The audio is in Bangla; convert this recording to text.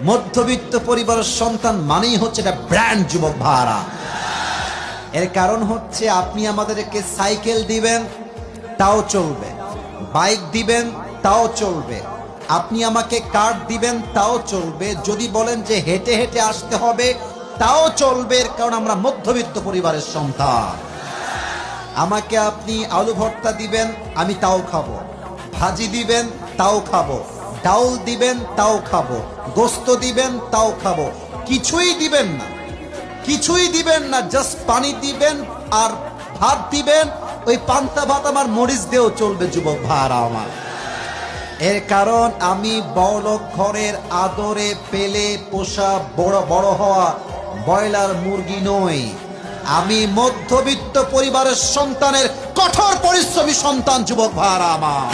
মধ্যবিত্ত পরিবারের সন্তান মানেই হচ্ছে এটা ব্র্যান্ড যুবক ভাইরা। এর কারণ হচ্ছে আপনি আমাদেরকে সাইকেল দিবেন তাও চলবে, বাইক দিবেন তাও চলবে, আপনি আমাকে কার দিবেন তাও চলবে, যদি বলেন যে হেঁটে হেঁটে আসতে হবে তাও চলবে, এর কারণ আমরা মধ্যবিত্ত পরিবারের সন্তান। আমাকে আপনি আলু ভর্তা দিবেন আমি তাও খাবো, ভাজি দিবেন তাও খাবো, ডাউল দিবেন তাও খাবো, গোস্ত দিবেন তাও খাবো, কিছুই দিবেন না, কিছুই দিবেন না, জাস্ট পানি দিবেন আর ভাত দিবেন, ওই পান্তা ভাত আমার মরিচ দিয়েও চলবে যুবক ভাইরা আমার। এর কারণ আমি বড়লোক ঘরের আদরে পেলে পোষা বড় বড় হওয়া ব্রয়লার মুরগি নই, আমি মধ্যবিত্ত পরিবারের সন্তানের কঠোর পরিশ্রমী সন্তান যুবক ভাইরা আমার।